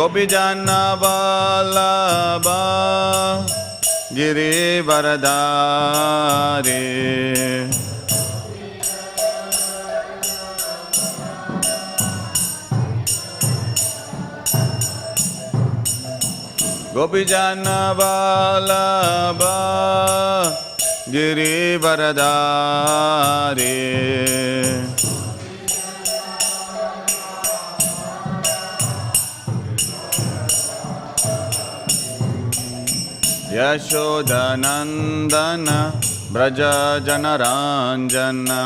Gopijana Vallabha Girivaradhari Gopijana Vallabha Girivaradhari Yashodanandana Braja Janaranjana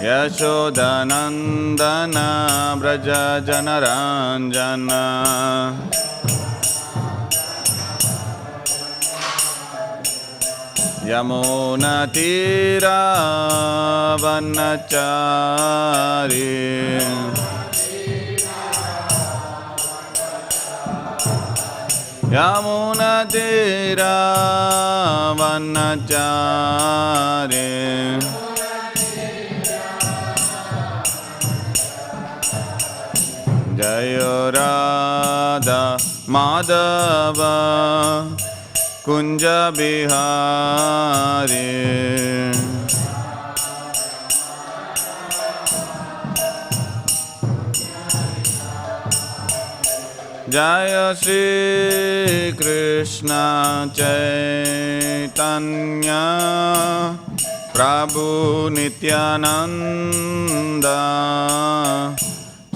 Yashodanandana Braja Janaranjana Yamuna Tira Vanachari Yamuna Tira Vanachari Jayo Radha Madhava Kunja Bihari Jaya Shri Krishna Chaitanya Prabhu Nityananda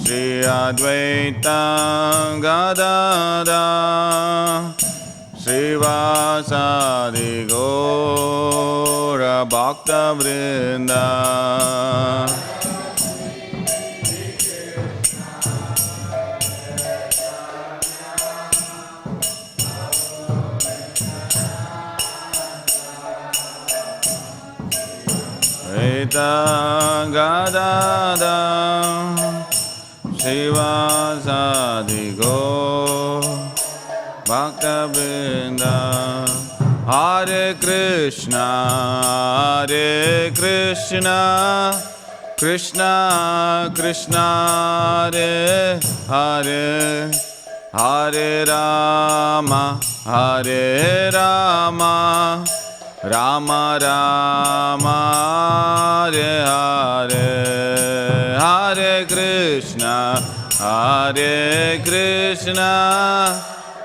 Shri Advaita Gadada Srivasadi Gaura Bhaktivedanta Rita Gadada Srivasadi Gaura Bhaktivedanta Hare Krishna Krishna Krishna Hare Hare Hare Rama Rama Rama Hare Hare Hare Krishna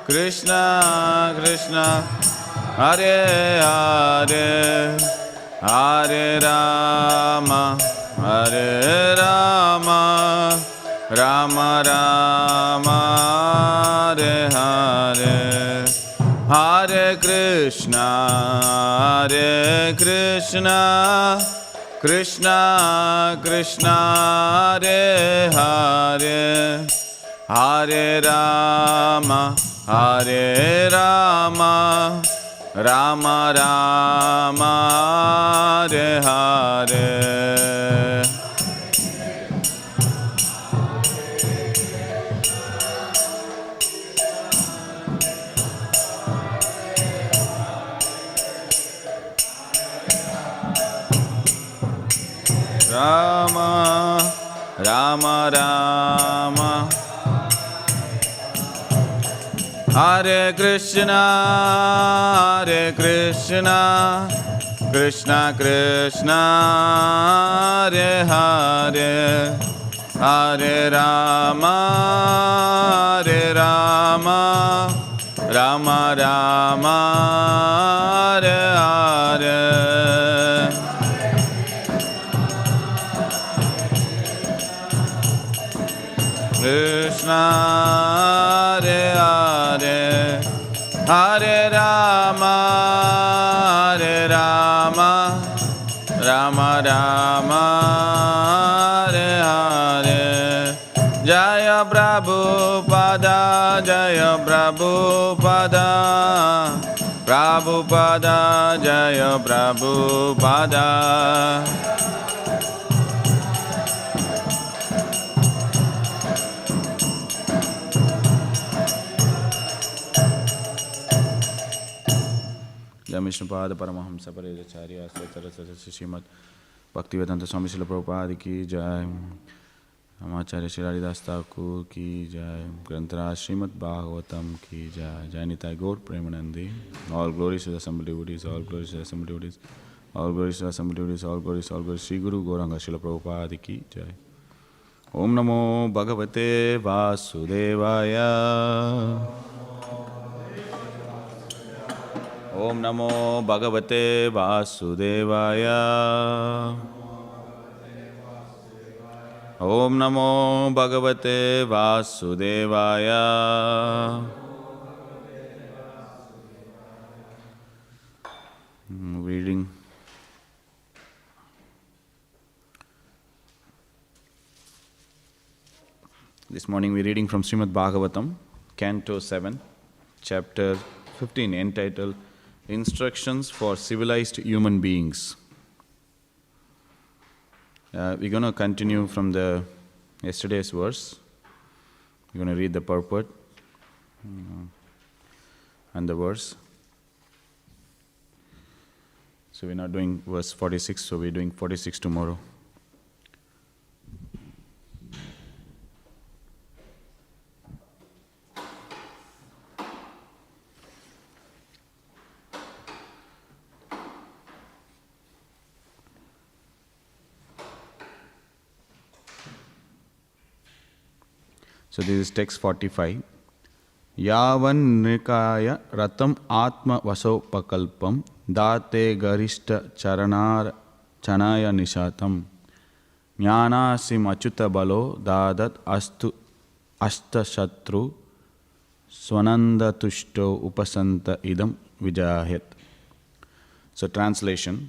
Krishna Krishna Hare Hare Hare Rama Rama Rama Hare Hare Hare Krishna Krishna Krishna Hare Hare Hare Rama Rama Rama Hare Hare Rama Rama Rama Hare Krishna Krishna Krishna Hare Hare Hare Rama Rama Rama Hare Hare Krishna Hare Hare Hare Rama Rama Rama Hare Hare Jaya Prabhupada Prabhupada Jaya Prabhupada Vishnupada Paramahamsa Paracharya Satarasata Śrīmad Bhaktivedanta Swami Srila Prabhupada ki jai. Amacharya Shri Dasa Thakur ki jai. Granthara Śrīmad Bhāgavatam ki jai. Jai Nitai Gaur Premanandi. All glories to the assembled devotees, all glories to the assembled devotees, all glories to the assembled devotees, all glories Shri Guru Gauranga Srila Prabhupada ki jai. Om Namo Bhagavate Vasudevaya. Om Namo Bhagavate Vasudevaya. Om Namo Bhagavate Vasudevaya. Reading. This morning we're reading from Śrīmad Bhāgavatam, Canto 7, Chapter 15, entitled Instructions for Civilized Human Beings. We're going to continue from the yesterday's verse. We're going to read the purport and the verse. So we're not doing verse 46, so we're doing 46 tomorrow. So this is text 45. Yavan nikaya ratam atma vasopakalpam date garishta charanar chanaya nishatam jnanasim achyuta balo dadat astu ashtashatru swananda tushto upasanta idam vijahyat. So translation.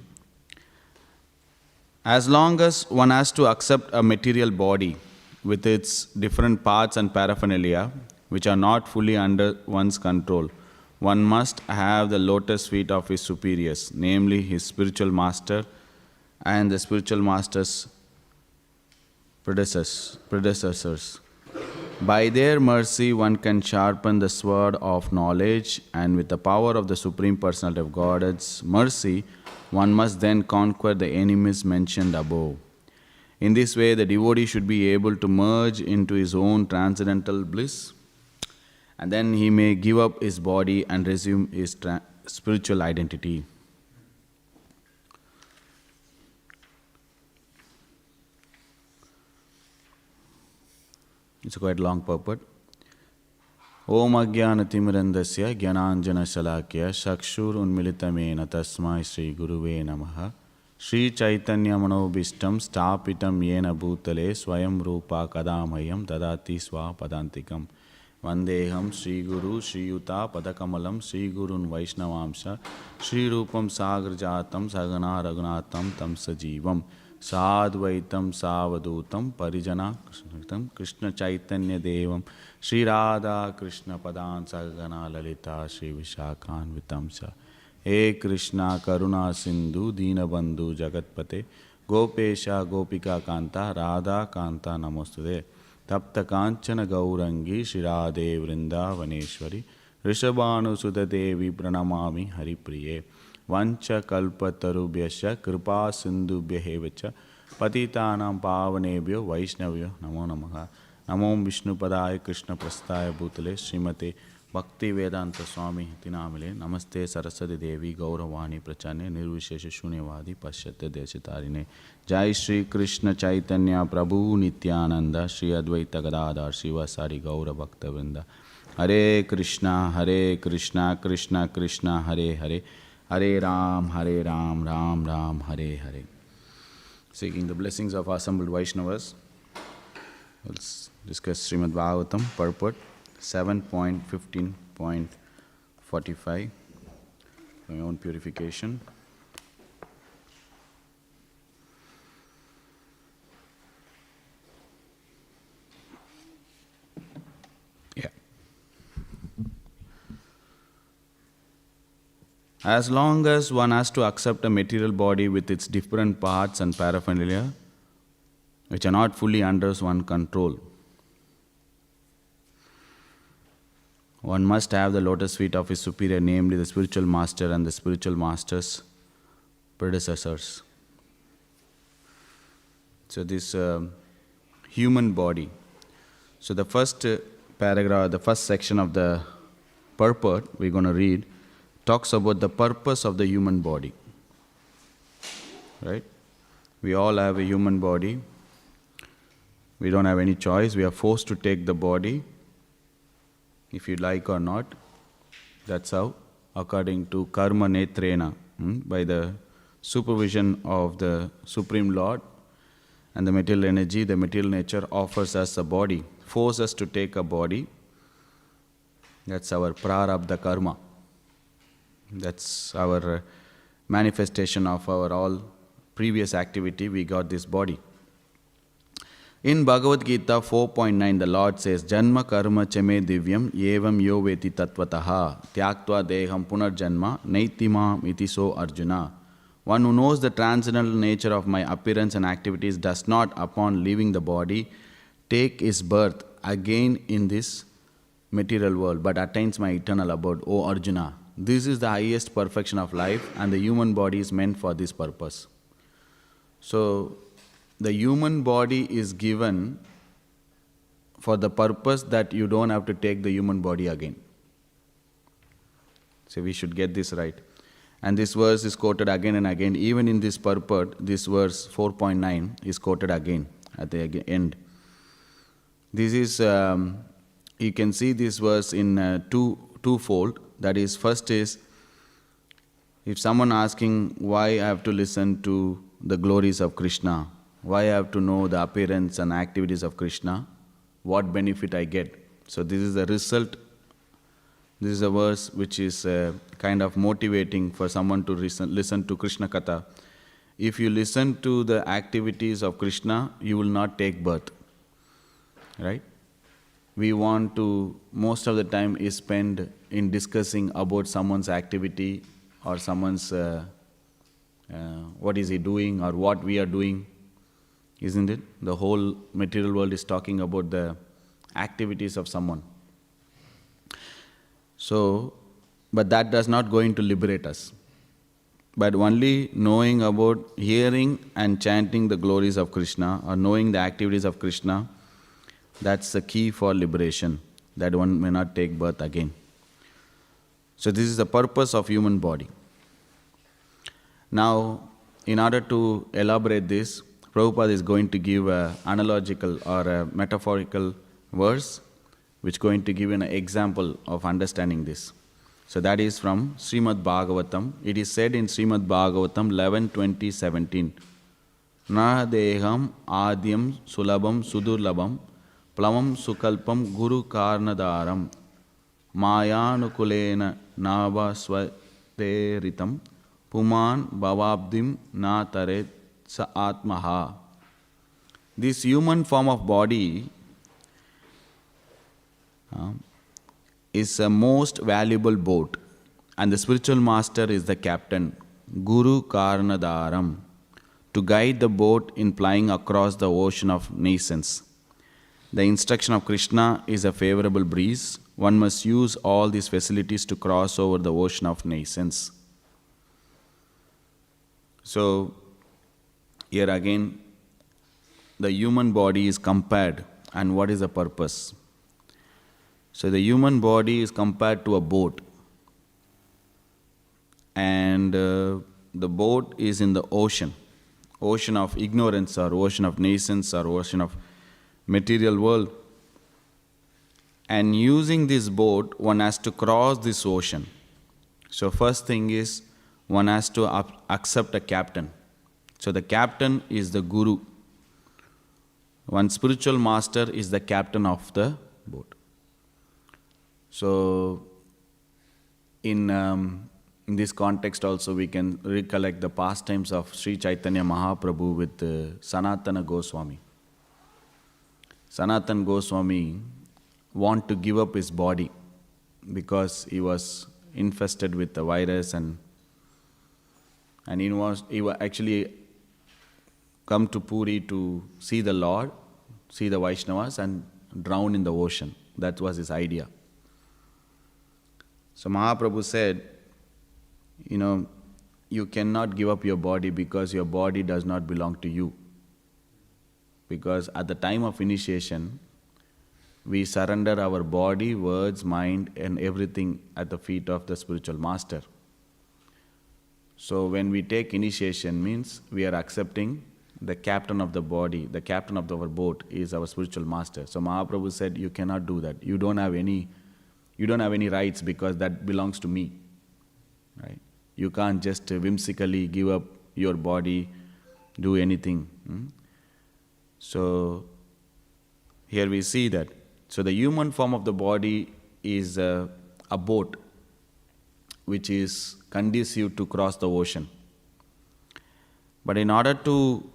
As long as one has to accept a material body with its different parts and paraphernalia, which are not fully under one's control, one must have the lotus feet of his superiors, namely his spiritual master and the spiritual master's predecessors. By their mercy, one can sharpen the sword of knowledge, and with the power of the Supreme Personality of God's mercy, one must then conquer the enemies mentioned above. In this way, the devotee should be able to merge into his own transcendental bliss, and then he may give up his body and resume his spiritual identity. It's a quite long purport. Om Ajnana Timirandasya Jnananjana Shalakya Shakshur Unmilitamena Tasmai Shri Guruve Namaha Shri Chaitanya Manobishtam Stapitam Yena Bhutale Swayam Rupa Kadamayam Dadati Swa Padantikam Vandeham Shri Guru Shri Yuta Padakamalam Shri Gurun Vaishnavamsha Shri Rupam Sagrajatam Sagana Raghunatam Tam Sajivam Sadvaitam Savadutam Parijana Krishna Chaitanya Devam Shri Radha Krishna Padan Sagana Lalita Shri Vishakhan Vitamsa He Krishna Karuna Sindhu Deenabandhu Jagatpate Gopesha Gopika Kanta Radha Kanta Namostude Tapta Kanchana Gaurangi Shirade Vrindavaneshwari Rishabhanu Sudha Devi Pranamami Haripriye Vancha Kalpatarubhyasya Kripa Sindhubhya Hevacha Patitanam Pavanebhyo Vaishnavyo Namo Namaha Namo Vishnu Padaya Krishna Prasthaya Bhutale Srimate Bhaktivedanta Swami Tinamile Namaste Saraswati Devi Gauravani Prachane Nirvishesha Shunyavadi Pashyate Deshitarine Jai Shri Krishna Chaitanya Prabhu Nityananda Shri Advaita Gadadhar Shivasari Gaura Bhaktivedanta Hare Krishna Krishna Krishna Hare Hare Hare Ram, Ram Ram, Hare Hare. Seeking the blessings of assembled Vaishnavas, let's discuss Śrīmad Bhāgavatam, purport 7.15.45, for my own purification. Yeah. As long as one has to accept a material body with its different parts and paraphernalia, which are not fully under one's control, one must have the lotus feet of his superior, namely the spiritual master and the spiritual master's predecessors. So this human body. So the first paragraph, the first section of the purport we're going to read talks about the purpose of the human body. Right? We all have a human body. We don't have any choice. We are forced to take the body, if you like or not. That's how, according to karma netrena, by the supervision of the Supreme Lord and the material energy, the material nature offers us a body, forces us to take a body. That's our prarabdha karma. That's our manifestation of our all previous activity. We got this body. In Bhagavad Gita 4.9, the Lord says, Janma karma chame divyam evam yo veti tattvataha tyaktva deham punarjanma naitimam iti so Arjuna. One who knows the transcendental nature of my appearance and activities does not, upon leaving the body, take his birth again in this material world, but attains my eternal abode. O Arjuna, this is the highest perfection of life, and the human body is meant for this purpose. So, the human body is given for the purpose that you don't have to take the human body again. So, we should get this right. And this verse is quoted again and again. Even in this purport, this verse 4.9 is quoted again at the end. This is, you can see this verse in twofold. That is, first is, if someone asking why I have to listen to the glories of Krishna, why I have to know the appearance and activities of Krishna, what benefit I get. So this is the result. This is a verse which is kind of motivating for someone to listen to Krishna Katha. If you listen to the activities of Krishna, you will not take birth. Right? We want to, most of the time is spent in discussing about someone's activity or someone's, what is he doing or what we are doing. Isn't it? The whole material world is talking about the activities of someone. So, but that does not going to liberate us. But only knowing about, hearing and chanting the glories of Krishna or knowing the activities of Krishna, that's the key for liberation, that one may not take birth again. So this is the purpose of human body. Now, in order to elaborate this, Prabhupada is going to give an analogical or a metaphorical verse which is going to give an example of understanding this. So that is from Śrīmad Bhāgavatam. It is said in Śrīmad Bhāgavatam 11:20-17. Na deham adyam sulabam sudurlabam plavam sukalpam guru karnadaram mayanukulena nava svateritam puman bhavabdim na taret sa atmaha. This human form of body is a most valuable boat, and the spiritual master is the captain, Guru Karnadaram, to guide the boat in plying across the ocean of nations. The instruction of Krishna is a favorable breeze. One must use all these facilities to cross over the ocean of nations. So, here again, the human body is compared, and what is the purpose? So the human body is compared to a boat, and the boat is in the ocean of ignorance or ocean of nations or ocean of material world. And using this boat, one has to cross this ocean. So first thing is, one has to accept a captain. So the captain is the guru. One spiritual master is the captain of the boat. So in this context also we can recollect the pastimes of Sri Chaitanya Mahaprabhu with Sanatana Goswami. Sanatana Goswami wanted to give up his body because he was infested with the virus, and he was actually come to Puri to see the Lord, see the Vaishnavas, and drown in the ocean. That was his idea. So Mahaprabhu said, you cannot give up your body because your body does not belong to you. Because at the time of initiation, we surrender our body, words, mind, and everything at the feet of the spiritual master. So when we take initiation, means we are accepting the captain of the body, the captain of our boat is our spiritual master. So Mahaprabhu said, you cannot do that. You don't have any rights because that belongs to me. Right? You can't just whimsically give up your body, do anything. So here we see that. So the human form of the body is a boat which is conducive to cross the ocean. But in order to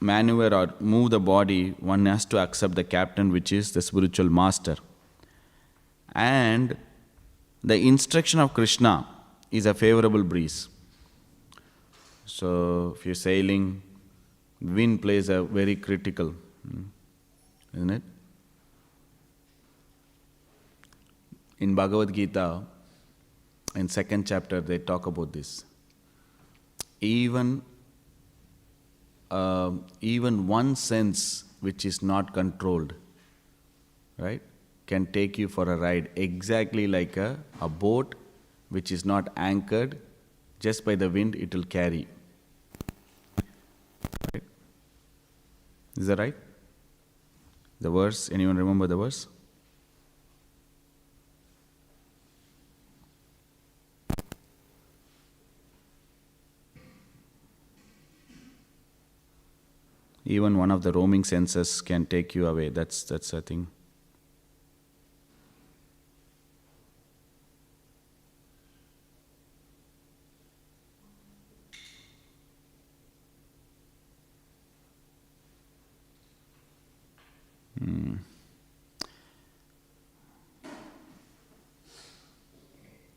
maneuver or move the body, one has to accept the captain, which is the spiritual master. And the instruction of Krishna is a favorable breeze. So if you're sailing, wind plays a very critical, isn't it? In Bhagavad Gita, in 2nd chapter, they talk about this. Even one sense which is not controlled, right, can take you for a ride, exactly like a boat which is not anchored, just by the wind it will carry. Right? Is that right? The verse, anyone remember the verse? Even one of the roaming senses can take you away. That's a thing.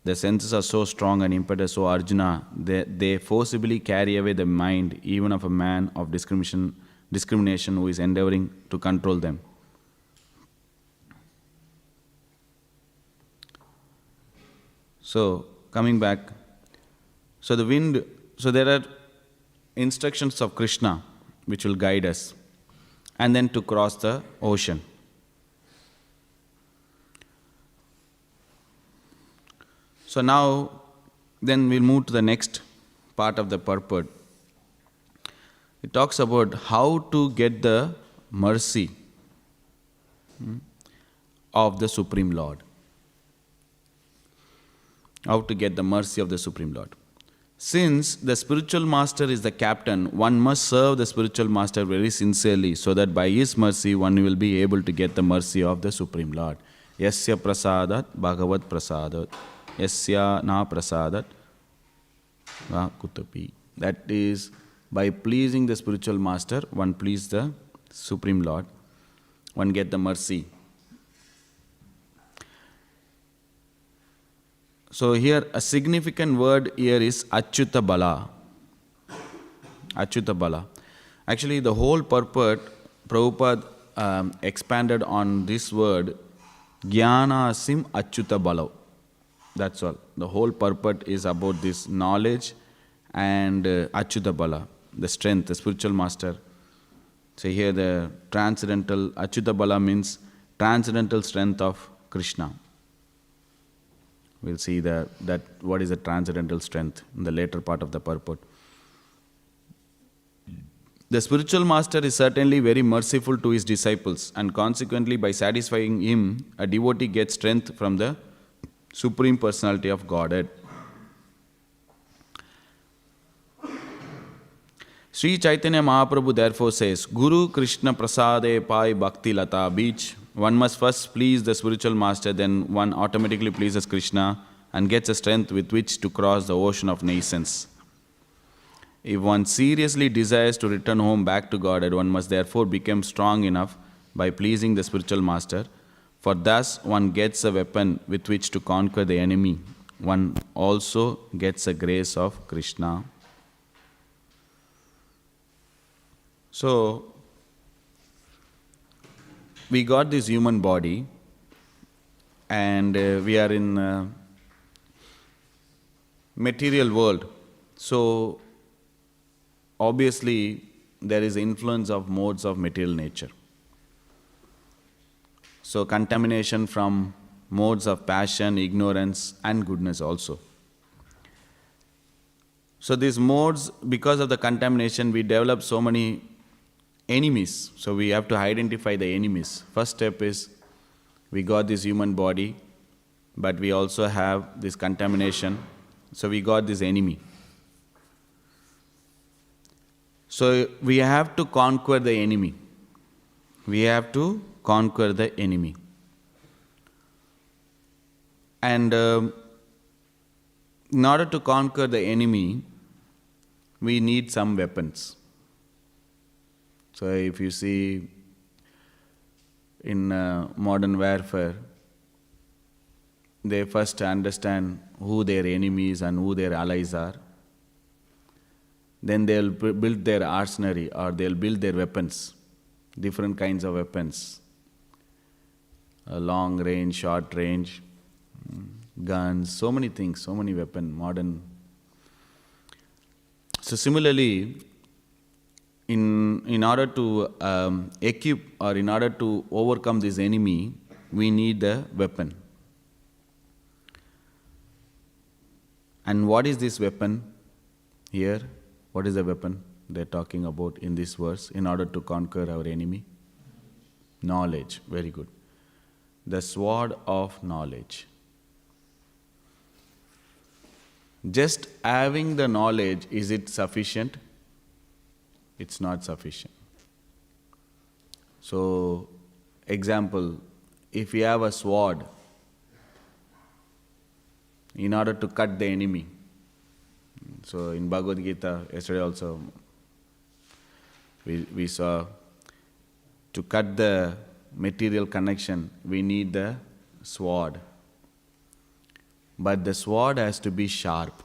The senses are so strong and impetus, so Arjuna, they forcibly carry away the mind even of a man of discrimination who is endeavoring to control them. So, coming back, so there are instructions of Krishna which will guide us, and then to cross the ocean. So now, then we'll move to the next part of the purport. It talks about how to get the mercy of the Supreme Lord. How to get the mercy of the Supreme Lord. Since the spiritual master is the captain, one must serve the spiritual master very sincerely, so that by his mercy one will be able to get the mercy of the Supreme Lord. Yasya prasadat bhagavat prasadat. Yasya na prasadat va kutapi. That is, by pleasing the spiritual master, one please the Supreme Lord, one get the mercy. So here a significant word here is Achyuta Bala. Achyuta Bala. Actually the whole purport, Prabhupada expanded on this word, Jnana Sim Achyuta Bala. That's all. The whole purport is about this knowledge and Achyuta Bala, the strength, the spiritual master. So here the transcendental, Achyuta Bala means transcendental strength of Krishna. We'll see that what is the transcendental strength in the later part of the purport. The spiritual master is certainly very merciful to his disciples, and consequently by satisfying him, a devotee gets strength from the Supreme Personality of Godhead. Sri Chaitanya Mahaprabhu therefore says, Guru Krishna Prasade Pai Bhakti Lata Beach. One must first please the spiritual master, then one automatically pleases Krishna and gets a strength with which to cross the ocean of naisance. If one seriously desires to return home back to Godhead, one must therefore become strong enough by pleasing the spiritual master, for thus one gets a weapon with which to conquer the enemy. One also gets a grace of Krishna. So, we got this human body, and we are in material world. So obviously there is influence of modes of material nature. So contamination from modes of passion, ignorance and goodness also. So these modes, because of the contamination, we develop so many enemies. So we have to identify the enemies. First step is, we got this human body, but we also have this contamination. So we got this enemy. So we have to conquer the enemy. We have to conquer the enemy. And in order to conquer the enemy, we need some weapons. So if you see in modern warfare, they first understand who their enemies and who their allies are. Then they'll build their arsenal, or they'll build their weapons, different kinds of weapons. Long range, short range, guns, so many things, so many weapons, modern. So similarly, in order to equip, or in order to overcome this enemy, we need the weapon. And what is this weapon here? What is the weapon they're talking about in this verse in order to conquer our enemy? Knowledge. Very good. The sword of knowledge. Just having the knowledge, is it sufficient? It's not sufficient. So, example, if you have a sword, in order to cut the enemy. So in Bhagavad Gita, yesterday also, we saw, to cut the material connection, we need the sword. But the sword has to be sharp.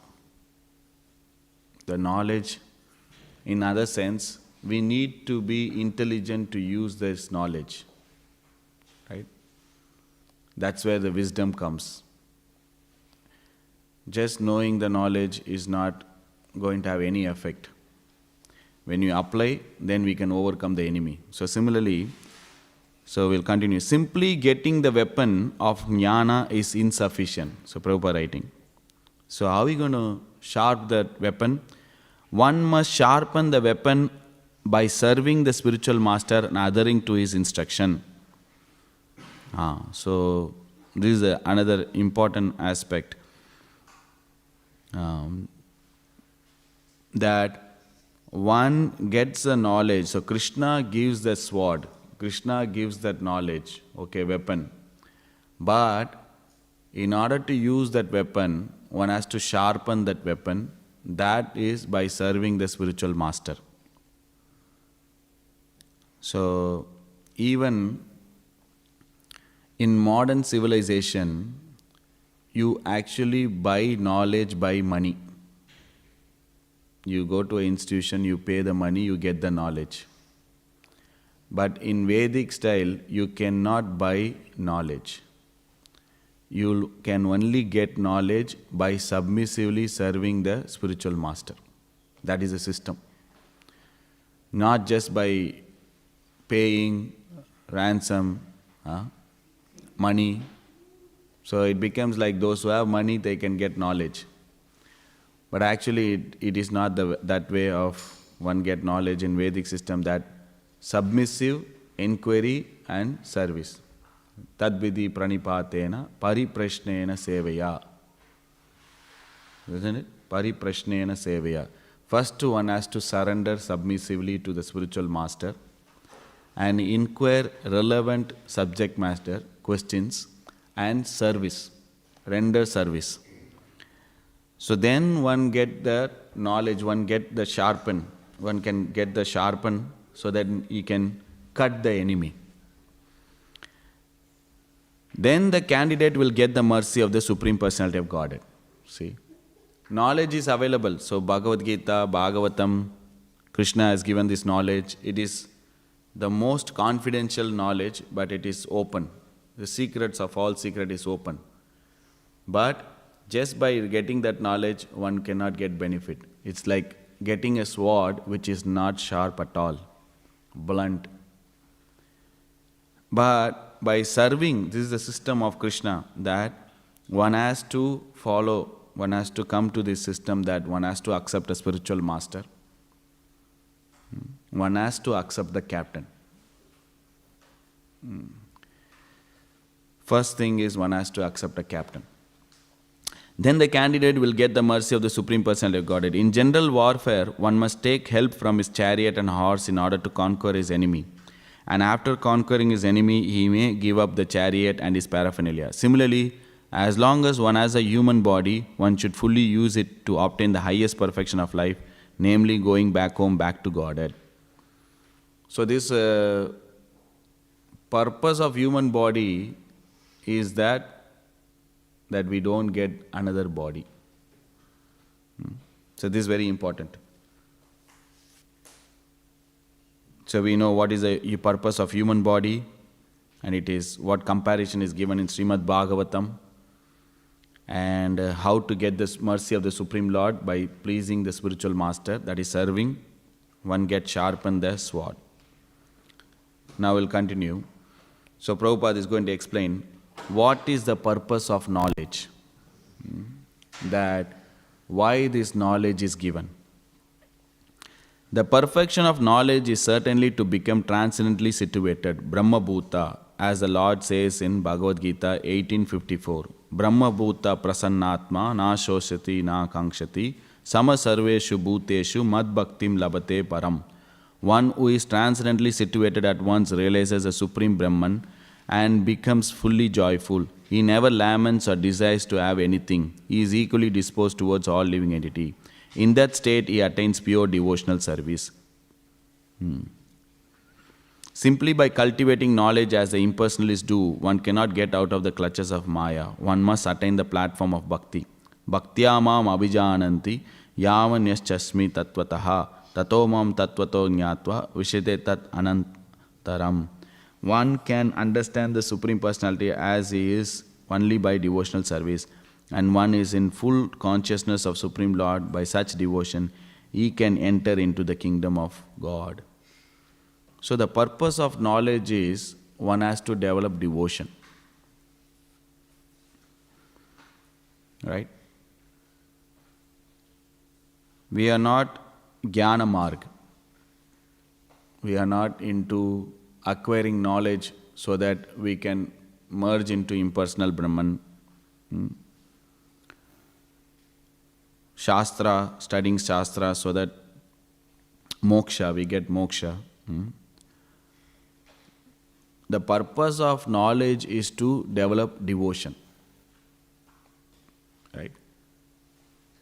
The knowledge, in other sense, we need to be intelligent to use this knowledge. Right? That's where the wisdom comes. Just knowing the knowledge is not going to have any effect. When you apply, then we can overcome the enemy. So similarly, so we'll continue. Simply getting the weapon of jnana is insufficient. So Prabhupada writing. So how are we going to sharpen that weapon? One must sharpen the weapon by serving the spiritual master and adhering to his instruction. So this is another important aspect. That one gets the knowledge. So Krishna gives the sword. Krishna gives that knowledge, okay, weapon. But in order to use that weapon, one has to sharpen that weapon. That is by serving the spiritual master. So even in modern civilization, you actually buy knowledge by money. You go to an institution, you pay the money, you get the knowledge. But in Vedic style, you cannot buy knowledge. You can only get knowledge by submissively serving the spiritual master. That is the system. Not just by paying ransom, money. So it becomes like those who have money, they can get knowledge. But actually, it is not that way of one get knowledge in Vedic system, that submissive inquiry and service. Tadvidhi pranipatena pariprashnena sevaya. Isn't it? Pariprashnena sevaya. First one has to surrender submissively to the spiritual master and inquire relevant subject matter questions and service, render service. So then one get the knowledge, one get the sharpen, one can get the sharpen so that he can cut the enemy. Then the candidate will get the mercy of the Supreme Personality of Godhead. See, knowledge is available. So Bhagavad Gita, Bhagavatam, Krishna has given this knowledge. It is the most confidential knowledge, but it is open. The secrets of all secret is open. But just by getting that knowledge, one cannot get benefit. It's like getting a sword which is not sharp at all, blunt. But by serving, this is the system of Krishna, that one has to follow, one has to come to this system, that one has to accept a spiritual master. One has to accept the captain. First thing is one has to accept a captain. Then the candidate will get the mercy of the Supreme Personality of Godhead. In general warfare, one must take help from his chariot and horse in order to conquer his enemy. And after conquering his enemy, he may give up the chariot and his paraphernalia. Similarly, as long as one has a human body, one should fully use it to obtain the highest perfection of life, namely going back home, back to Godhead. So this purpose of human body is that we don't get another body. So this is very important. So we know what is the purpose of human body, and it is what comparison is given in Śrīmad Bhāgavatam, and how to get this mercy of the Supreme Lord by pleasing the spiritual master, that is serving, one gets sharpened the sword. Now we'll continue. So Prabhupada is going to explain what is the purpose of knowledge, that why this knowledge is given. The perfection of knowledge is certainly to become transcendently situated, Brahma Bhuta, as the Lord says in Bhagavad Gita 18:54. Brahma Bhuta prasannatma na shoshati na kankshati sama sarveshu bhuteshu mad bhaktim labate param. One who is transcendently situated at once realizes the Supreme Brahman and becomes fully joyful. He never laments or desires to have anything. He is equally disposed towards all living entity. In that state, he attains pure devotional service. Simply by cultivating knowledge as the impersonalists do, one cannot get out of the clutches of Maya. One must attain the platform of Bhakti. Bhaktyamam abhijananti yavanyaschasmi tatvataha tatomam tatvato jnatva vishete tat anantaram. One can understand the Supreme Personality as he is only by devotional service, and one is in full consciousness of Supreme Lord. By such devotion, he can enter into the kingdom of God. So the purpose of knowledge is one has to develop devotion. Right? We are not Jnana Marg. We are not into acquiring knowledge so that we can merge into impersonal Brahman. Shastra, studying Shastra so that moksha, we get moksha. The purpose of knowledge is to develop devotion. Right?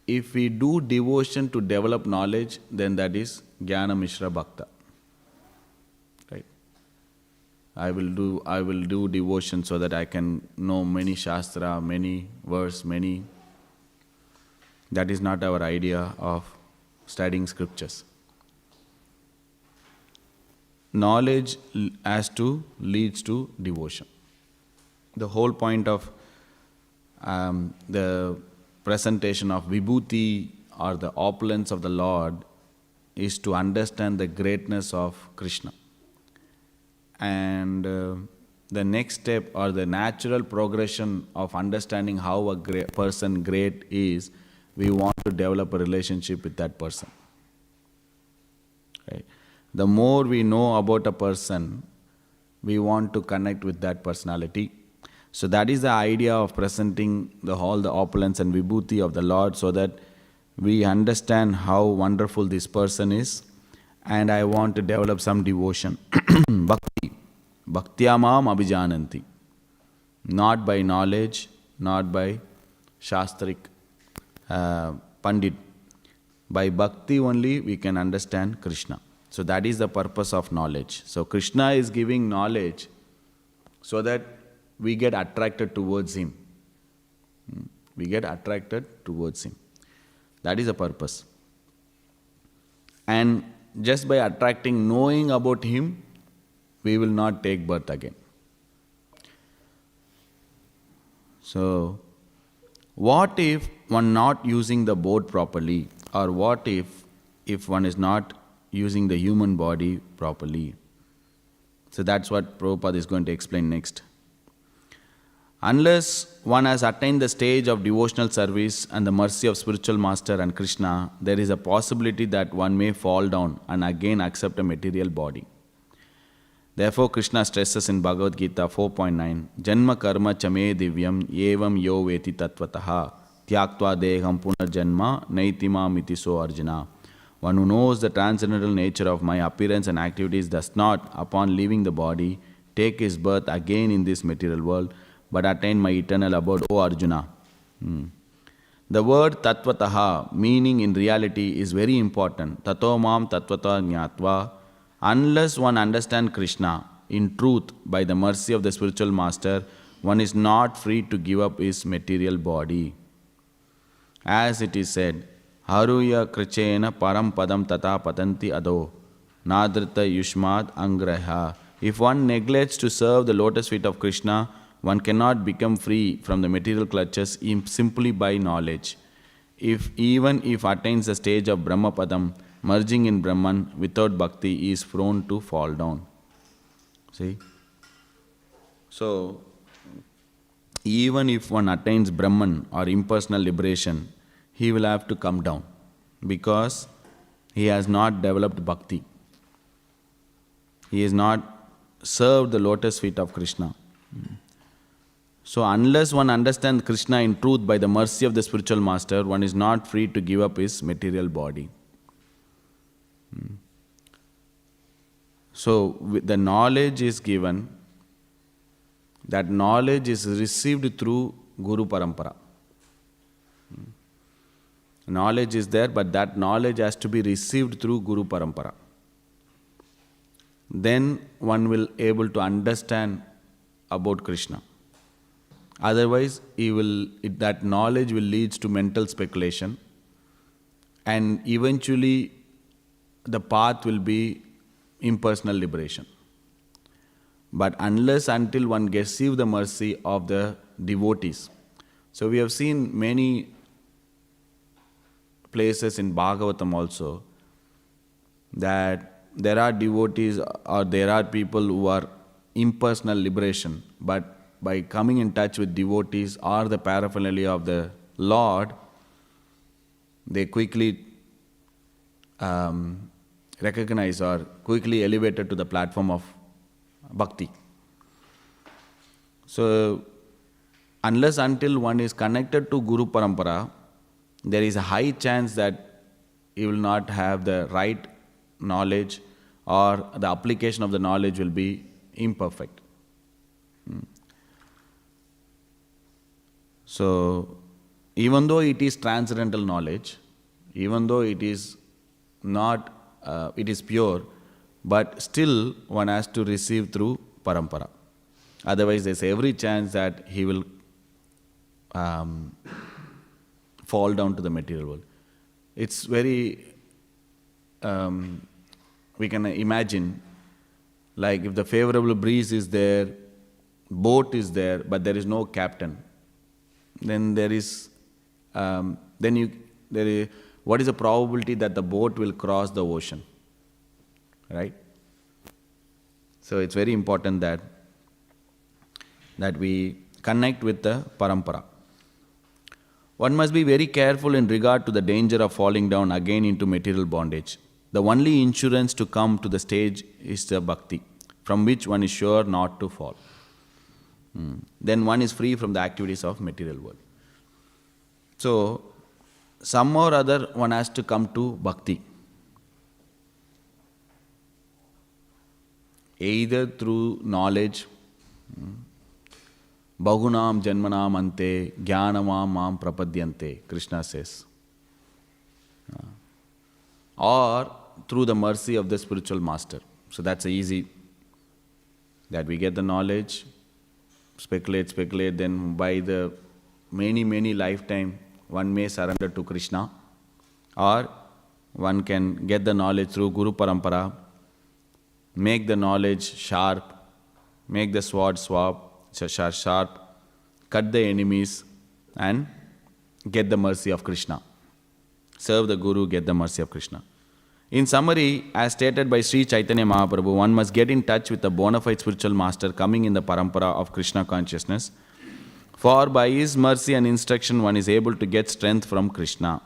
If we do devotion to develop knowledge, then that is Jnana Mishra Bhakta. Right? I will do devotion so that I can know many Shastra, many verse, many. That is not our idea of studying scriptures. Knowledge leads to devotion. The whole point of the presentation of Vibhuti or the opulence of the Lord is to understand the greatness of Krishna. And the next step or the natural progression of understanding how a person great is, we want to develop a relationship with that person. Right? The more we know about a person, we want to connect with that personality. So that is the idea of presenting all the opulence and vibhuti of the Lord, so that we understand how wonderful this person is, and I want to develop some devotion. Bhakti. Bhaktyamam abhijananti. Not by knowledge, not by Shastrik Pandit. By bhakti only we can understand Krishna. So that is the purpose of knowledge. So Krishna is giving knowledge so that we get attracted towards him. We get attracted towards him. That is the purpose. And just by attracting, knowing about him, we will not take birth again. So, what if one not using the boat properly? Or what if if one is not using the human body properly. So that's what Prabhupada is going to explain next. Unless one has attained the stage of devotional service and the mercy of spiritual master and Krishna, there is a possibility that one may fall down and again accept a material body. Therefore, Krishna stresses in Bhagavad Gita 4.9, Janma karma chame divyam evam yo veti tattvataha tyaktva deham punarjanma naitima mitiso Arjuna. One who knows the transcendental nature of my appearance and activities does not, upon leaving the body, take his birth again in this material world, but attain my eternal abode, O Arjuna. The word tattvataha, meaning in reality, is very important. Tato mam tattvata jnatva. Unless one understands Krishna in truth by the mercy of the spiritual master, one is not free to give up his material body. As it is said, Haruya krichena param padam tata patanti ado nadrita yushmad angraha. If one neglects to serve the lotus feet of Krishna, one cannot become free from the material clutches simply by knowledge. Even if attains the stage of Brahmapadam, merging in Brahman without bhakti, he is prone to fall down. See? So, even if one attains Brahman or impersonal liberation, he will have to come down because he has not developed bhakti. He has not served the lotus feet of Krishna. So unless one understands Krishna in truth by the mercy of the spiritual master, one is not free to give up his material body. So the knowledge is given, that knowledge is received through Guru Parampara. Knowledge is there, but that knowledge has to be received through Guru Parampara. Then one will able to understand about Krishna. Otherwise, that knowledge will lead to mental speculation, and eventually the path will be impersonal liberation. But unless until one receives the mercy of the devotees. So we have seen many places in Bhagavatam also that there are devotees or there are people who are impersonal liberation, but by coming in touch with devotees or the paraphernalia of the Lord, they quickly recognize or quickly elevated to the platform of bhakti. So, unless until one is connected to Guru Parampara, there is a high chance that he will not have the right knowledge or the application of the knowledge will be imperfect. So, even though it is transcendental knowledge, even though it is not, it is pure, but still one has to receive through parampara. Otherwise, there is every chance that he will fall down to the material world. It's very, we can imagine, like if the favorable breeze is there, boat is there, but there is no captain. Then there is, what is the probability that the boat will cross the ocean? Right? So it's very important that we connect with the parampara. One must be very careful in regard to the danger of falling down again into material bondage. The only insurance to come to the stage is the bhakti, from which one is sure not to fall. Then one is free from the activities of material world. So, some or other one has to come to bhakti. Either through knowledge, Bahunam janmanam ante jnanamam mam prapadyante, Krishna says. Or through the mercy of the spiritual master. So that's easy. That we get the knowledge, speculate, then by the many lifetime, one may surrender to Krishna. Or one can get the knowledge through Guru Parampara, make the knowledge sharp, make the sword sharp, cut the enemies, and get the mercy of Krishna. Serve the Guru, get the mercy of Krishna. In summary, as stated by Sri Chaitanya Mahaprabhu, one must get in touch with a bona fide spiritual master coming in the parampara of Krishna consciousness. For by his mercy and instruction, one is able to get strength from Krishna.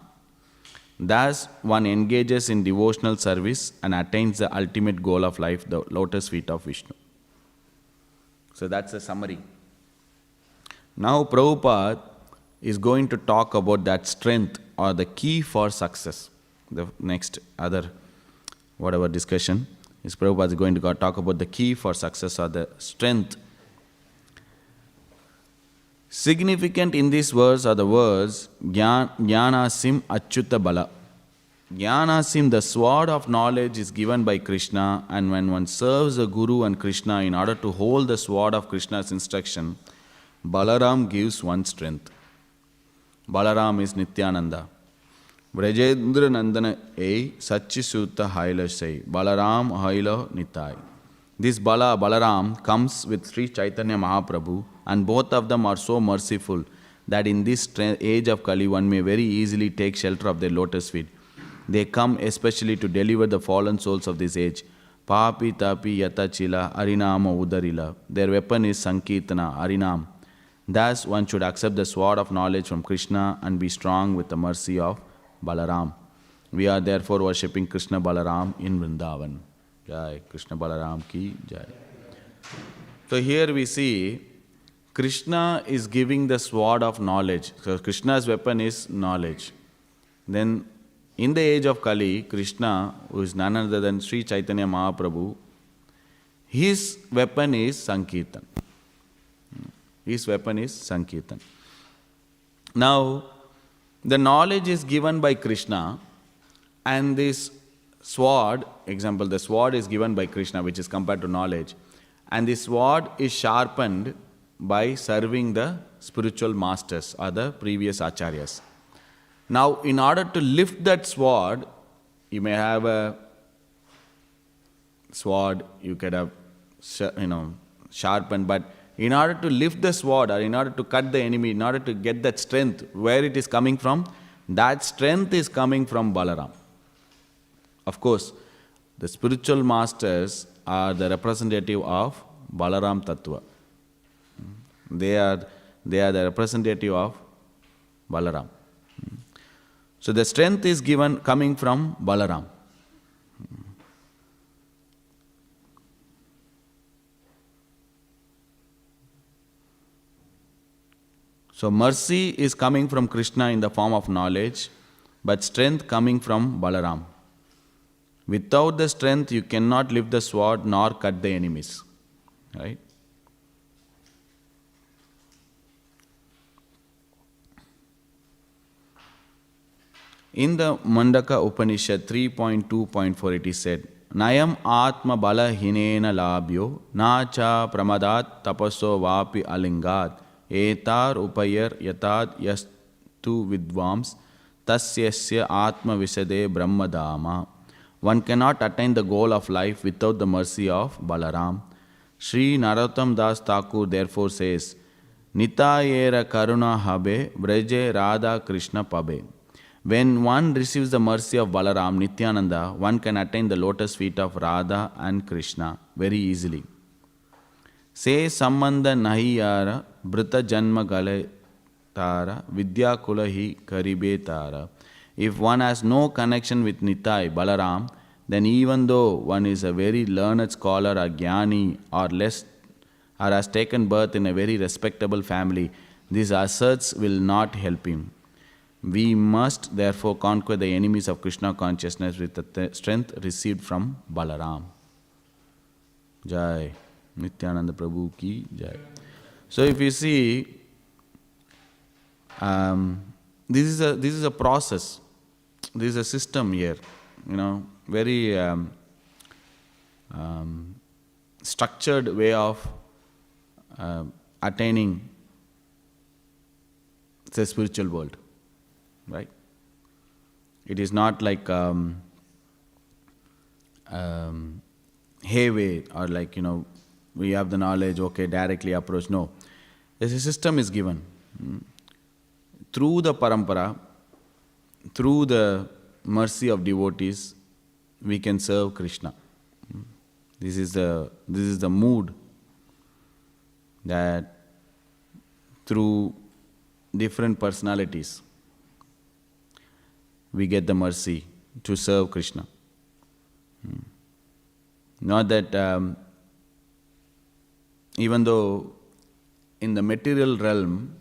Thus, one engages in devotional service and attains the ultimate goal of life, the lotus feet of Vishnu. So that's a summary. Now, Prabhupada is going to talk about that strength or the key for success. The next other whatever discussion is Prabhupada is going to talk about the key for success or the strength. Significant in this verse are the words Jnanasim Achyuta Bala. Jnanasim, the sword of knowledge, is given by Krishna, and when one serves the Guru and Krishna in order to hold the sword of Krishna's instruction, Balaram gives one strength. Balaram is Nityananda. Vrajendra Nandana A Sachisuta Haila Say Balaram Haila Nitai. This Balaram comes with Sri Chaitanya Mahaprabhu, and both of them are so merciful that in this age of Kali one may very easily take shelter of their lotus feet. They come especially to deliver the fallen souls of this age. Papi Tapi Yata Chila Arinama Udarila. Their weapon is Sankirtana, Arinam. Thus one should accept the sword of knowledge from Krishna and be strong with the mercy of Balaram. We are therefore worshipping Krishna Balaram in Vrindavan. Jai Krishna Balaram ki Jai. So here we see Krishna is giving the sword of knowledge. So Krishna's weapon is knowledge. Then in the age of Kali, Krishna, who is none other than Sri Chaitanya Mahaprabhu, his weapon is Sankirtan. His weapon is Sankirtan. Now, the knowledge is given by Krishna, and this sword, example, the sword is given by Krishna, which is compared to knowledge, and the sword is sharpened by serving the spiritual masters or the previous acharyas. Now, in order to lift that sword, you may have a sword, you could have, sharpened, but in order to lift the sword or in order to cut the enemy, in order to get that strength, where it is coming from, that strength is coming from Balaram. Of course, the spiritual masters are the representative of Balaram Tattva. They are the representative of Balaram. So the strength is coming from Balaram. So mercy is coming from Krishna in the form of knowledge, but strength coming from Balaram. Without the strength, you cannot lift the sword nor cut the enemies. Right? In the Mandaka Upanishad 3.2.4 it is said, Nayam Atma Bala Hinena Labhyo Nacha Pramadat Tapaso Vapi Alingat Etar Upayar Yatad Yastu Vidvams Tasyasya Atma Visade Brahmadama. One cannot attain the goal of life without the mercy of Balaram. Sri Narottam Das Thakur therefore says, Nitayera Karuna Habe Vraje Radha Krishna Pabe. When one receives the mercy of Balaram, Nityananda, one can attain the lotus feet of Radha and Krishna very easily. Se Sambandha Nahi Yara Brita Janma Gale Tara Vidya Kulahi Karibe Tara. If one has no connection with Nitai, Balaram, then even though one is a very learned scholar or jnani or has taken birth in a very respectable family, these asserts will not help him. We must therefore conquer the enemies of Krishna consciousness with the strength received from Balaram. Jai. Nityananda Prabhu ki Jai. So if you see, this is a process. This is a system here. Very structured way of attaining the spiritual world. Right? It is not like hayway or like, we have the knowledge, okay, directly approach. No. There's a system is given. Through the parampara, through the mercy of devotees, we can serve Krishna. This is the mood that through different personalities we get the mercy to serve Krishna. Not that even though in the material realm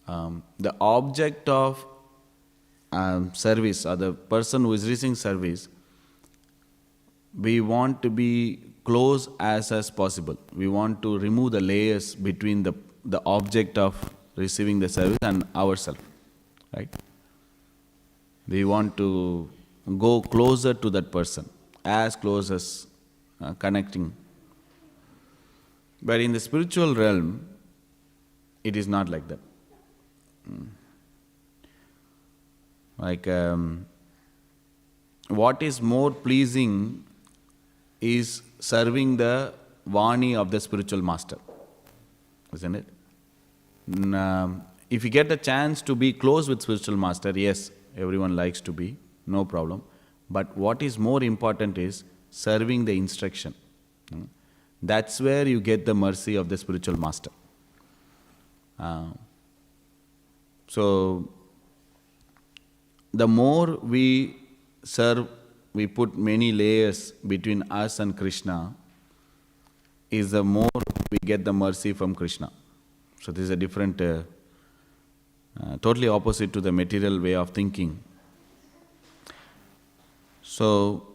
the object of service or the person who is receiving service, we want to be close as possible. We want to remove the layers between the object of receiving the service and ourselves, right? We want to go closer to that person, as close as connecting. But in the spiritual realm, it is not like that. Like what is more pleasing is serving the Vani of the spiritual master, isn't it? If you get a chance to be close with spiritual master, yes, everyone likes to be, no problem. But what is more important is serving the instruction. That's where you get the mercy of the spiritual master. So the more we serve, we put many layers between us and Krishna, is the more we get the mercy from Krishna. So this is a different, totally opposite to the material way of thinking. So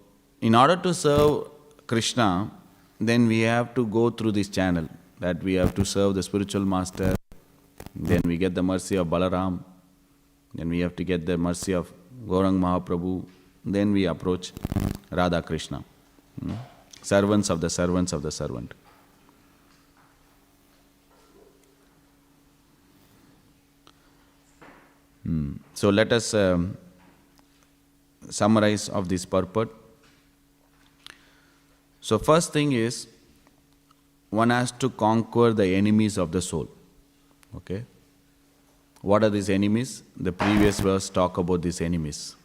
in order to serve Krishna, then we have to go through this channel, that we have to serve the spiritual master, then we get the mercy of Balaram, then we have to get the mercy of Gaurang Mahaprabhu, then we approach Radha Krishna, servants of the servants of the servant. So let us summarize of this purport. So first thing is, one has to conquer the enemies of the soul. Okay? What are these enemies? The previous verse talk about these enemies.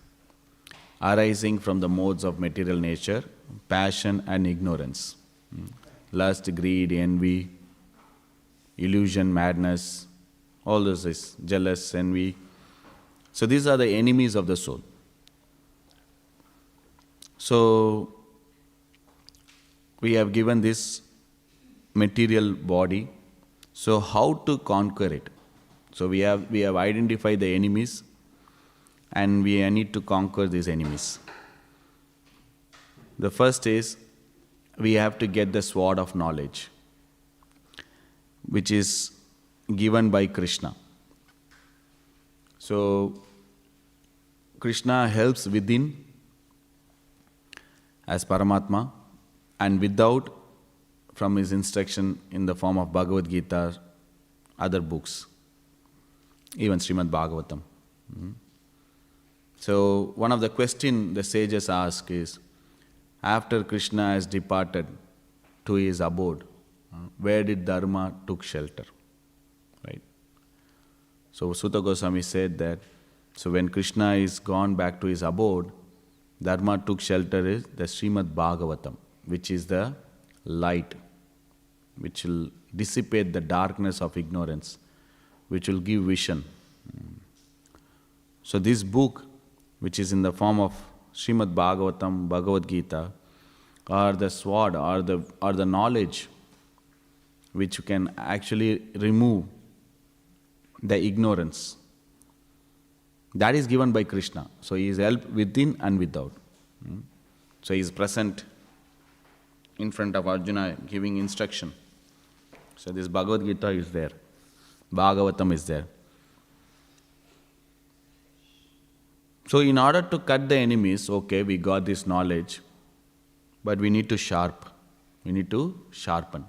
Arising from the modes of material nature, passion and ignorance. Lust, greed, envy, illusion, madness, all this is jealous, envy. So these are the enemies of the soul. So we have given this material body. So how to conquer it? So we have identified the enemies, and we need to conquer these enemies. The first is, we have to get the sword of knowledge, which is given by Krishna. So Krishna helps within as Paramatma, and without from his instruction in the form of Bhagavad Gita, other books, even Śrīmad Bhāgavatam. So one of the questions the sages ask is, after Krishna has departed to his abode, where did Dharma took shelter? Right? So Sutta Goswami said that, so when Krishna is gone back to his abode, Dharma took shelter is the Śrīmad Bhāgavatam, which is the light, which will dissipate the darkness of ignorance, which will give vision. So this book, which is in the form of Śrīmad Bhāgavatam, Bhagavad Gita, or the sword, or the knowledge, which can actually remove the ignorance, that is given by Krishna. So he is helped within and without. So he is present in front of Arjuna, giving instruction. So this Bhagavad Gita is there. Bhagavatam is there. So in order to cut the enemies, okay, we got this knowledge, but we need to sharpen. We need to sharpen.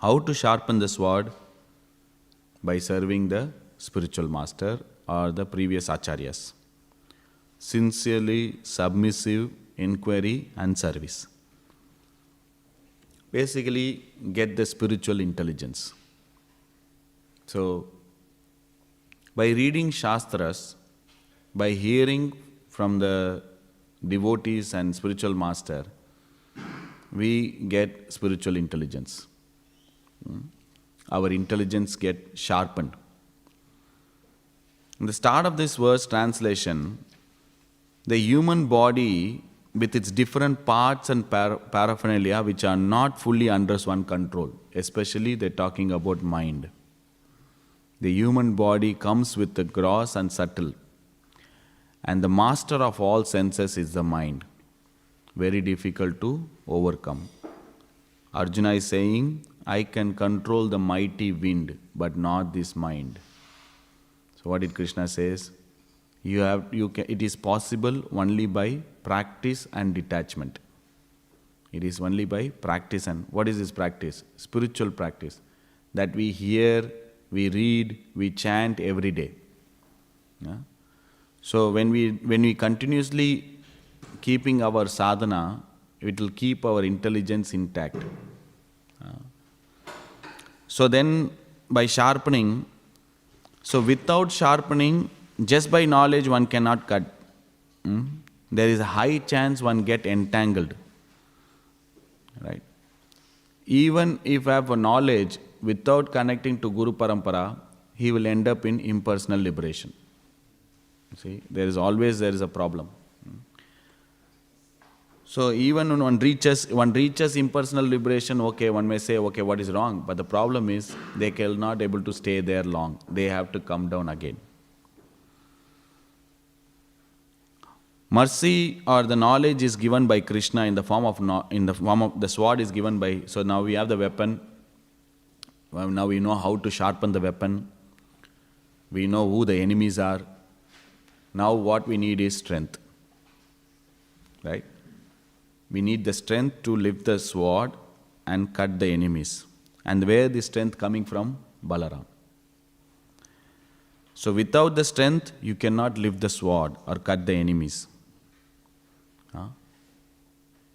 How to sharpen the sword? By serving the spiritual master or the previous acharyas. Sincerely submissive inquiry and service. Basically, get the spiritual intelligence. So, by reading Shastras, by hearing from the devotees and spiritual master, we get spiritual intelligence. Our intelligence get sharpened. In the start of this verse translation, the human body with its different parts and paraphernalia which are not fully under one's control, especially they're talking about mind. The human body comes with the gross and subtle, and the master of all senses is the mind. Very difficult to overcome. Arjuna is saying, I can control the mighty wind, but not this mind. So what did Krishna says? It is possible only by practice and detachment. It is only by practice. And what is this practice? Spiritual practice. That we hear, we read, we chant every day. Yeah? So when we continuously keeping our sadhana, it will keep our intelligence intact. So then by sharpening, so without sharpening, just by knowledge one cannot cut. There is a high chance one get entangled. Right? Even if I have a knowledge without connecting to Guru Parampara, he will end up in impersonal liberation. See, there is a problem. So even when one reaches impersonal liberation, okay, one may say, okay, what is wrong? But the problem is they cannot able to stay there long. They have to come down again. Mercy or the knowledge is given by Krishna in the form of the sword is given by. So now we have the weapon. Well, now we know how to sharpen the weapon. We know who the enemies are. Now what we need is strength. Right? We need the strength to lift the sword and cut the enemies. And where the strength coming from? Balaram. So without the strength, you cannot lift the sword or cut the enemies.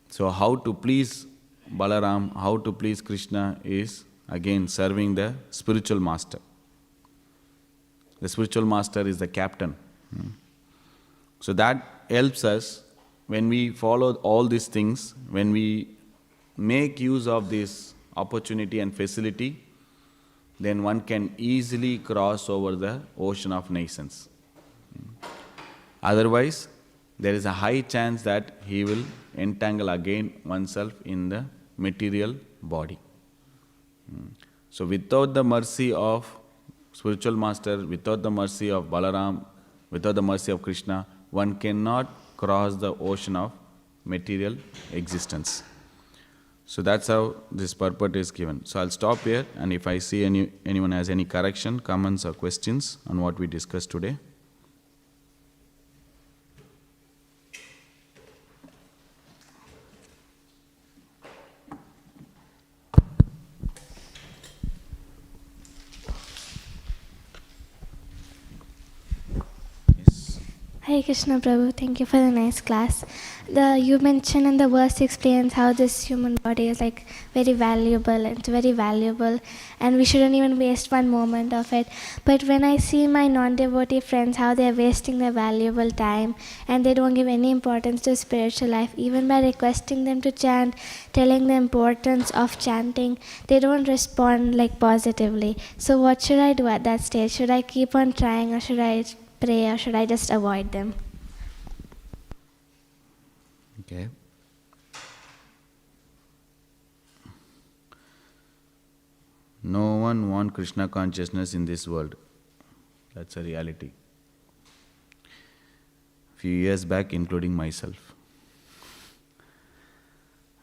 So how to please Balaram, how to please Krishna is again serving the spiritual master. The spiritual master is the captain. So that helps us when we follow all these things, when we make use of this opportunity and facility, then one can easily cross over the ocean of nations. Otherwise, there is a high chance that he will entangle again oneself in the material body. So without the mercy of spiritual master, without the mercy of Balaram, without the mercy of Krishna, one cannot cross the ocean of material existence. So that's how this purport is given. So I'll stop here, and if I see anyone has any correction, comments or questions on what we discussed today. Hare Krishna Prabhu, thank you for the nice class. You mentioned in the verse explains how this human body is like very valuable, it's very valuable and we shouldn't even waste one moment of it. But when I see my non-devotee friends, how they're wasting their valuable time and they don't give any importance to spiritual life, even by requesting them to chant, telling the importance of chanting, they don't respond like positively. So what should I do at that stage? Should I keep on trying or should I pray or should I just avoid them? Okay. No one wants Krishna consciousness in this world. That's a reality. Few years back, including myself.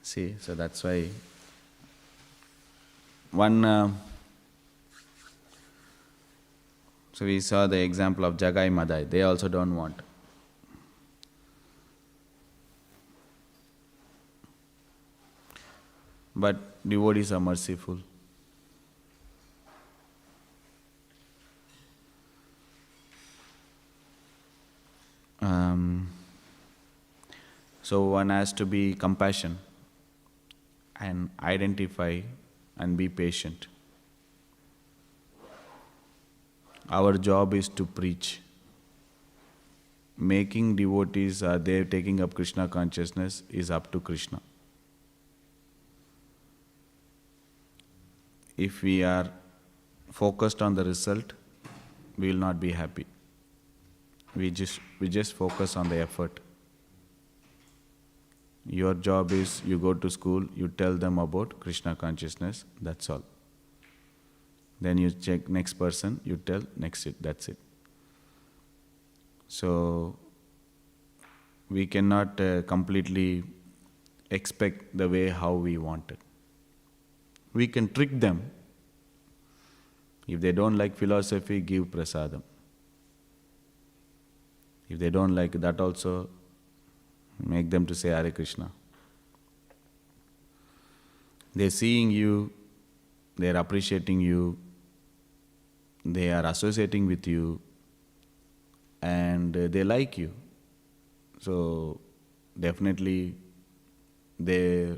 See, so that's why so we saw the example of Jagai Madai. They also don't want. But devotees are merciful. So one has to be compassionate and identify and be patient. Our job is to preach. making devotees, they're taking up Krishna consciousness is up to Krishna. If we are focused on the result, we will not be happy. We just focus on the effort. Your job is, you go to school, you tell them about Krishna consciousness, that's all. Then you check next person, you tell next it, that's it. So we cannot completely expect the way how we want it. We can trick them. If they don't like philosophy, give prasadam. If they don't like that also, make them to say Hare Krishna. They're seeing you, they're appreciating you, they are associating with you, and they like you. So definitely they're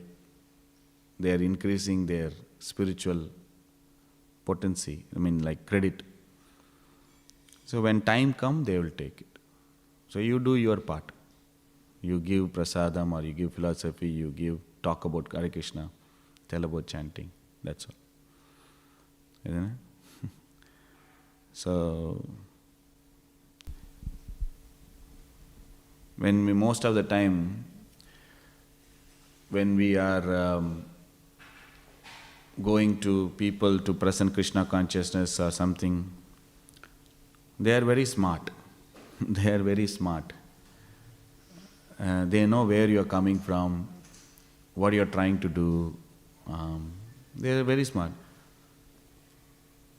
increasing their spiritual potency, like credit. So when time comes, they will take it. So you do your part. You give prasadam or you give philosophy, you talk about Hare Krishna, tell about chanting, that's all. Isn't it? So, most of the time, when we are going to people to present Krishna consciousness or something, they are very smart. They are very smart. They know where you are coming from, what you are trying to do. They are very smart.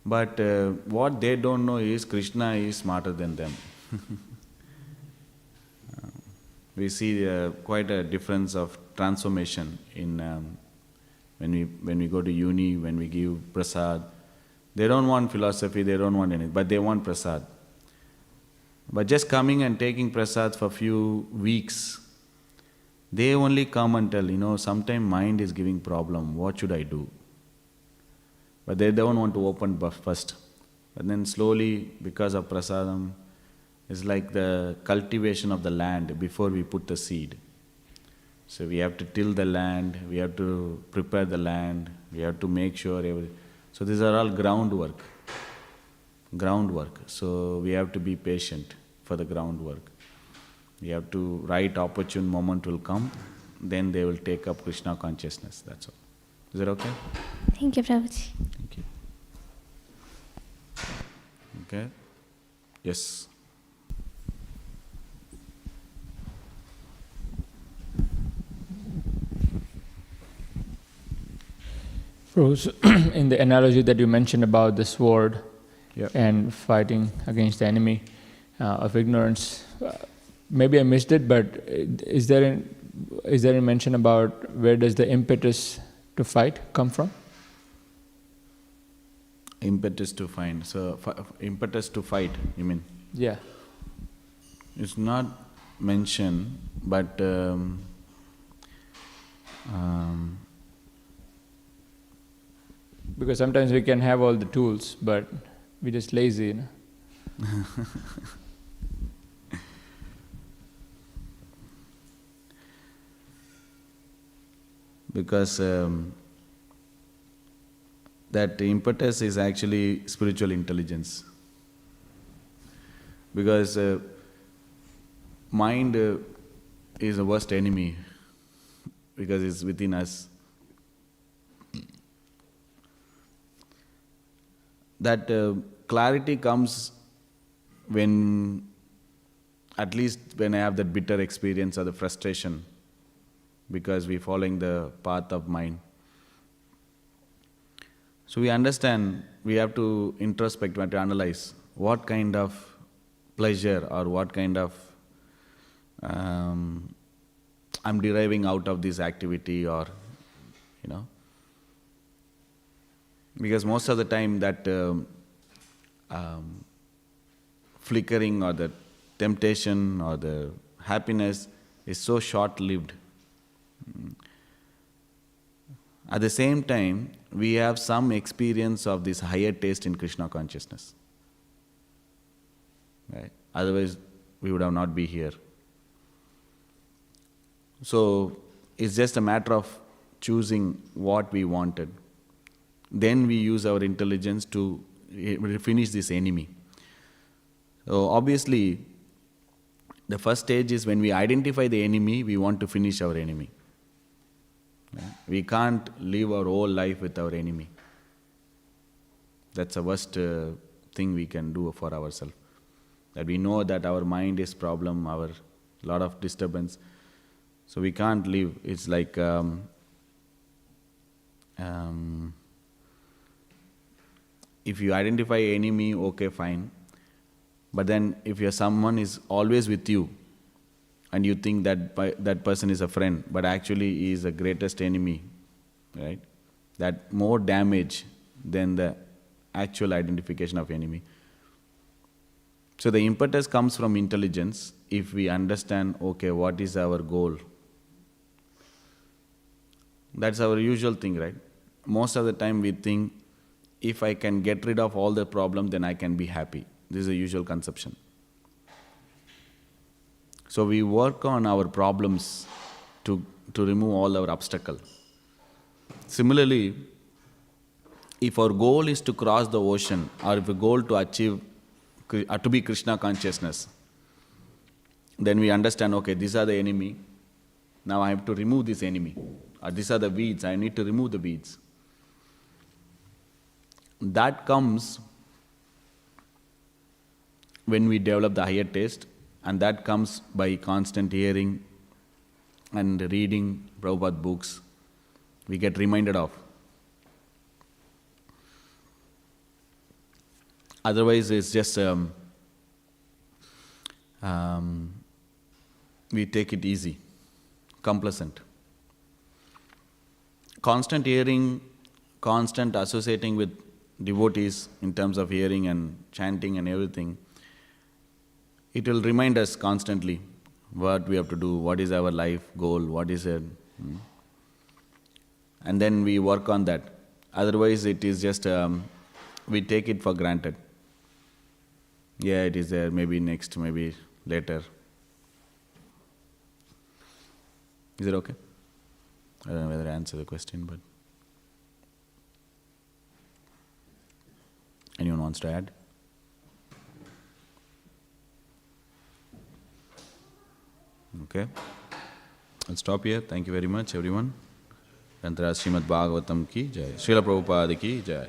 But what they don't know is Krishna is smarter than them. We see quite a difference of transformation in when we go to uni, when we give prasad. They don't want philosophy, they don't want anything, but they want prasad. But just coming and taking prasad for few weeks, they only come and tell, sometimes mind is giving problem, what should I do? But they don't want to open first. But then slowly, because of prasadam, it's like the cultivation of the land before we put the seed. So we have to till the land, we have to prepare the land, we have to make sure So these are all groundwork. So we have to be patient for the groundwork. We have to, right opportune moment will come, then they will take up Krishna consciousness, that's all. Is that okay? Thank you, Prabhuji. Thank you. Okay? Yes. Bruce, in the analogy that you mentioned about the sword Yep. and fighting against the enemy of ignorance, maybe I missed it, but is there a mention about where does the impetus to fight come from? Impetus to find. So, impetus to fight, you mean? Yeah. It's not mentioned, but because sometimes we can have all the tools, but we're just lazy, Because that impetus is actually spiritual intelligence. Because mind is the worst enemy, because it's within us. That clarity comes when, at least when I have that bitter experience or the frustration, because we're following the path of mind. So we understand, we have to introspect, we have to analyze what kind of pleasure or what kind of I'm deriving out of this activity, or because most of the time that flickering or the temptation or the happiness is so short-lived. At the same time, we have some experience of this higher taste in Krishna consciousness. Right? Otherwise, we would have not be here. So it's just a matter of choosing what we wanted. Then we use our intelligence to finish this enemy. So obviously, the first stage is when we identify the enemy, we want to finish our enemy. We can't live our whole life with our enemy. That's the worst thing we can do for ourselves. That we know that our mind is problem, our lot of disturbance. So we can't live. It's like if you identify enemy, okay, fine. But then if someone is always with you and you think that that person is a friend, but actually he is the greatest enemy, right? That more damage than the actual identification of enemy. So the impetus comes from intelligence. If we understand, okay, what is our goal? That's our usual thing, right? Most of the time we think, if I can get rid of all the problem, then I can be happy. This is a usual conception. So we work on our problems to remove all our obstacles. Similarly, if our goal is to cross the ocean, or if a goal to achieve, to be Krishna consciousness, then we understand, okay, these are the enemy. Now I have to remove this enemy. Or these are the weeds, I need to remove the weeds. That comes when we develop the higher taste, and that comes by constant hearing and reading Prabhupada books. We get reminded of. Otherwise, it's just we take it easy, complacent. Constant hearing, constant associating with devotees in terms of hearing and chanting and everything, it will remind us constantly what we have to do, what is our life goal, what is it. And then we work on that. Otherwise, it is just, we take it for granted. Yeah, it is there, maybe next, maybe later. Is it okay? I don't know whether I answer the question, but anyone wants to add? Okay. I'll stop here. Thank you very much, everyone. Antara Śrīmad Bhāgavatam ki jai. Srila Prabhupada ki jai.